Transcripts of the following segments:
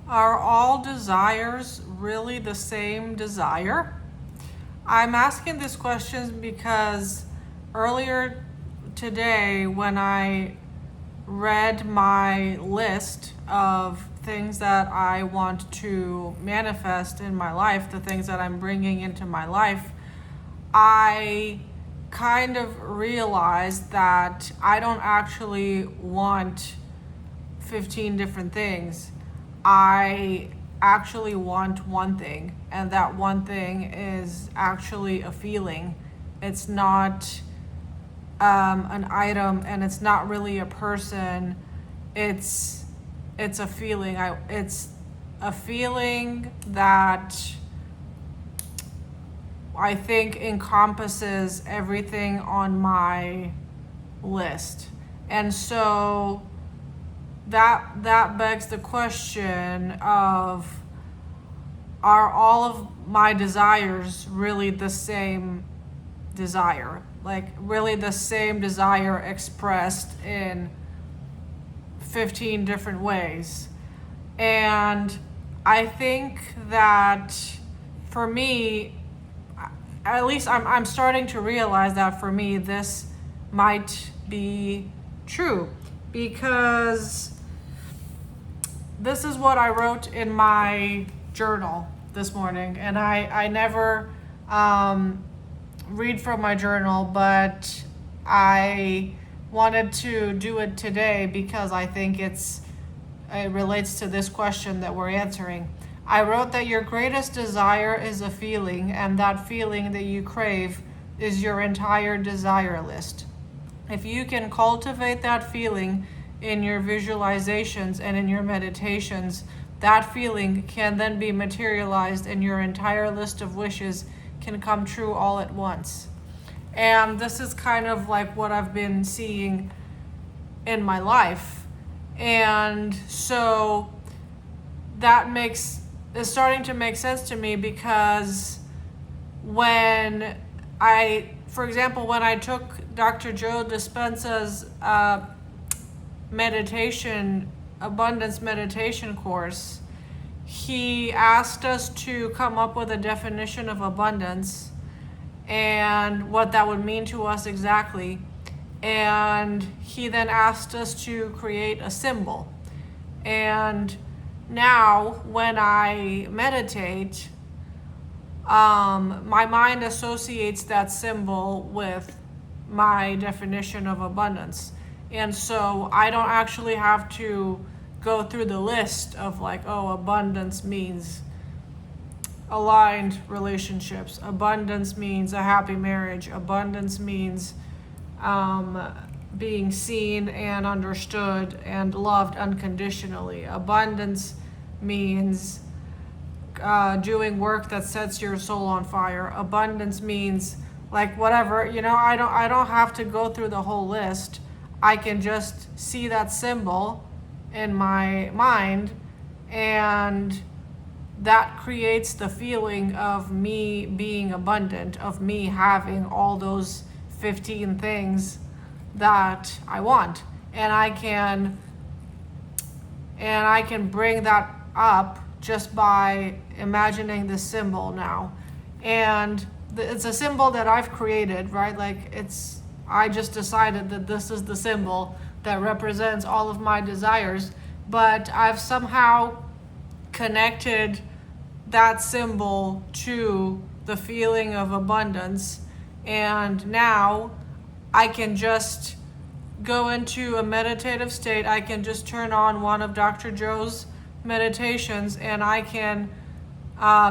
Are all desires really the same desire? I'm asking these questions because earlier today, when I read my list of things that I want to manifest in my life, the things that I'm bringing into my life, I kind of realized that I don't actually want 15 different things. I actually want one thing, and that one thing is actually a feeling. It's not an item, and it's not really a person. It's it's a feeling. It's a feeling that I think encompasses everything on my list. And so that begs the question of, are all of my desires really the same desire? Like, really the same desire expressed in 15 different ways? And I think that for me, at least I'm starting to realize that for me, this might be true, because this is what I wrote in my journal this morning. And I never read from my journal, but I wanted to do it today because I think it relates to this question that we're answering. I wrote that your greatest desire is a feeling, and that feeling that you crave is your entire desire list. If you can cultivate that feeling in your visualizations and in your meditations, that feeling can then be materialized, and your entire list of wishes can come true all at once. And this is kind of like what I've been seeing in my life. And so that is starting to make sense to me, because for example, when I took Dr. Joe Dispenza's abundance meditation course, he asked us to come up with a definition of abundance and what that would mean to us exactly. And he then asked us to create a symbol. And now when I meditate, my mind associates that symbol with my definition of abundance. And so I don't actually have to go through the list of like, oh, abundance means aligned relationships. Abundance means a happy marriage. Abundance means being seen and understood and loved unconditionally. Abundance means doing work that sets your soul on fire. Abundance means like whatever, I don't have to go through the whole list. I can just see that symbol in my mind, and that creates the feeling of me being abundant, of me having all those 15 things that I want. And I can bring that up just by imagining this symbol now. And it's a symbol that I've created, right? Like, I just decided that this is the symbol that represents all of my desires, but I've somehow connected that symbol to the feeling of abundance. And now I can just go into a meditative state. I can just turn on one of Dr. Joe's meditations, and I can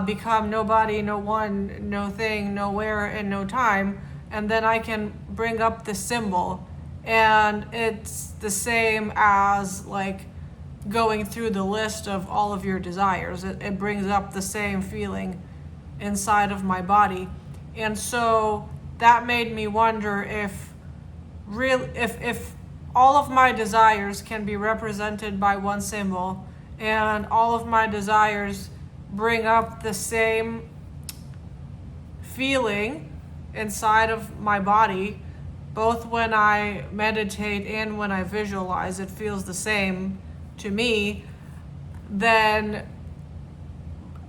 become nobody, no one, no thing, nowhere, and no time. And then I can bring up the symbol. And it's the same as like going through the list of all of your desires. It brings up the same feeling inside of my body. And so that made me wonder if all of my desires can be represented by one symbol, and all of my desires bring up the same feeling inside of my body, both when I meditate and when I visualize. It feels the same to me. then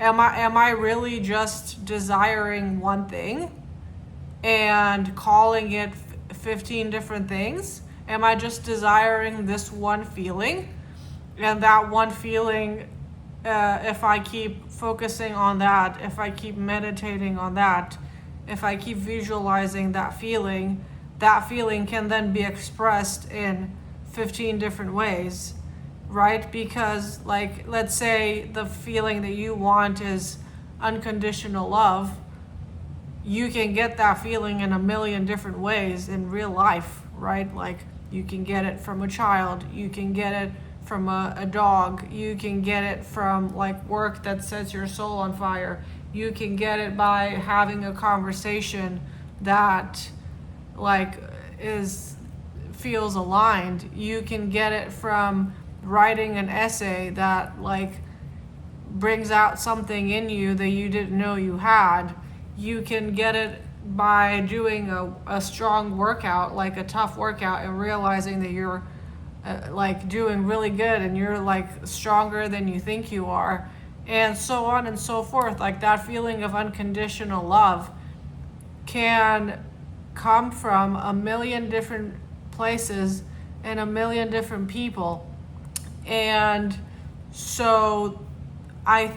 am I really just desiring one thing and calling it 15 different things? Am I just desiring this one feeling? And that one feeling, if I keep focusing on that, if I keep meditating on that, if I keep visualizing that feeling can then be expressed in 15 different ways, right? Because, like, let's say the feeling that you want is unconditional love. You can get that feeling in a million different ways in real life, right? Like, you can get it from a child, you can get it from a dog, you can get it from like work that sets your soul on fire, you can get it by having a conversation that like feels aligned, you can get it from writing an essay that like brings out something in you that you didn't know you had. You can get it by doing a strong workout, like a tough workout, and realizing that you're like doing really good and you're like stronger than you think you are, and so on and so forth. Like, that feeling of unconditional love can come from a million different places and a million different people. And so I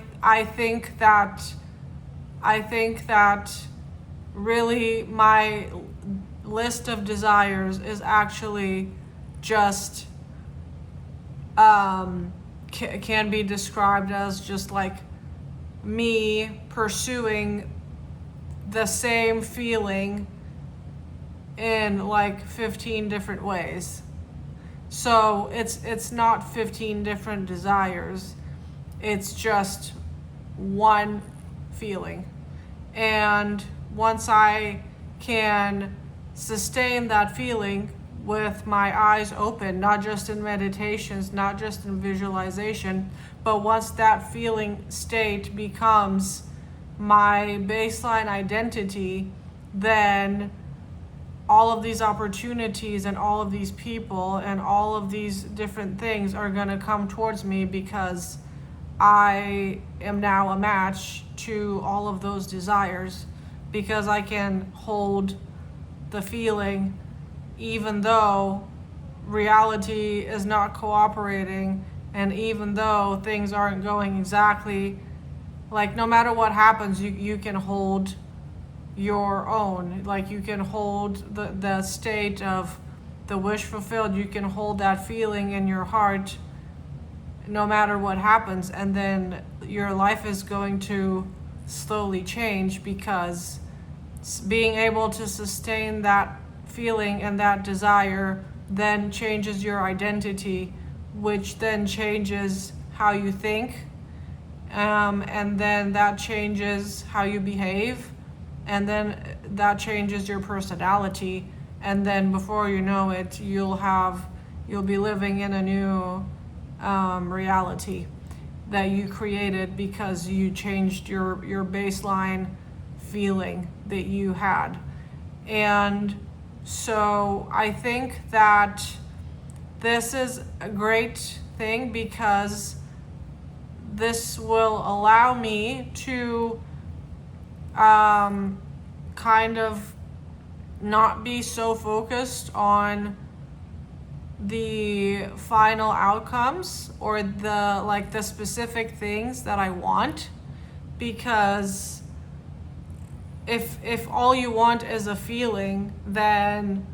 think that really my list of desires is actually just can be described as just like me pursuing the same feeling in like 15 different ways. So it's not 15 different desires, it's just one feeling. And once I can sustain that feeling with my eyes open, not just in meditations, not just in visualization, but once that feeling state becomes my baseline identity, then all of these opportunities and all of these people and all of these different things are going to come towards me, because I am now a match to all of those desires, because I can hold the feeling even though reality is not cooperating, and even though things aren't going exactly like, no matter what happens, you can hold your own. Like, you can hold the state of the wish fulfilled, you can hold that feeling in your heart no matter what happens, and then your life is going to slowly change, because being able to sustain that feeling and that desire then changes your identity, which then changes how you think, and then that changes how you behave, and then that changes your personality, and then before you know it, you'll be living in a new reality that you created because you changed your baseline feeling that you had. And so I think that this is a great thing, because this will allow me to kind of not be so focused on the final outcomes or the specific things that I want, because if all you want is a feeling, then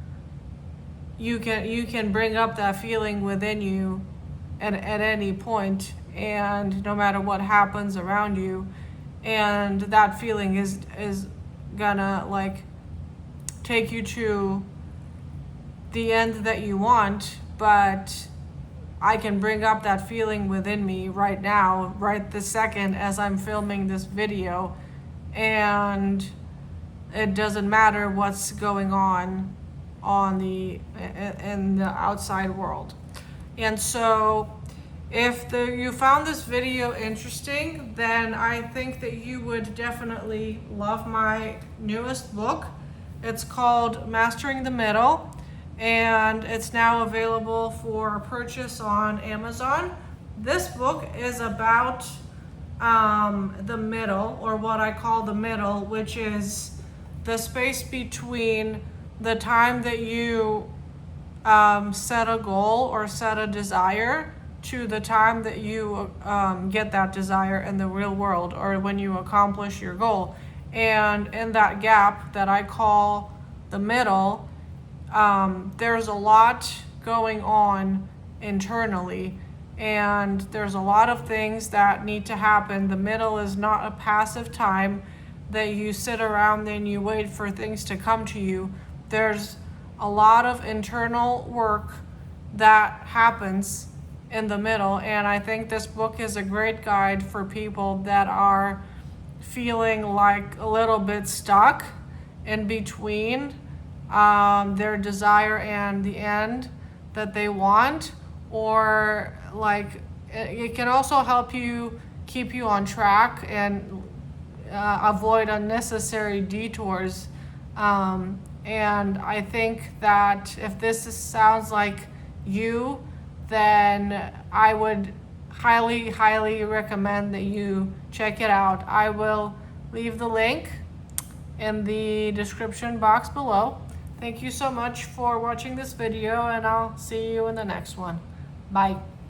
you can bring up that feeling within you at any point, and no matter what happens around you, and that feeling is gonna like take you to the end that you want. But I can bring up that feeling within me right now, right this second, as I'm filming this video, and it doesn't matter what's going on in the outside world. And so if you found this video interesting, then I think that you would definitely love my newest book. It's called Mastering the Middle, and it's now available for purchase on Amazon. This book is about the middle, or what I call the middle, which is the space between the time that you set a goal or set a desire to the time that you get that desire in the real world, or when you accomplish your goal. And in that gap that I call the middle, there's a lot going on internally, and there's a lot of things that need to happen. The middle is not a passive time that you sit around and you wait for things to come to you. There's a lot of internal work that happens in the middle, and I think this book is a great guide for people that are feeling like a little bit stuck in between their desire and the end that they want, or like it can also help you keep you on track and avoid unnecessary detours. And I think that if sounds like you, then I would highly, highly recommend that you check it out. I will leave the link in the description box below. Thank you so much for watching this video, and I'll see you in the next one. Bye.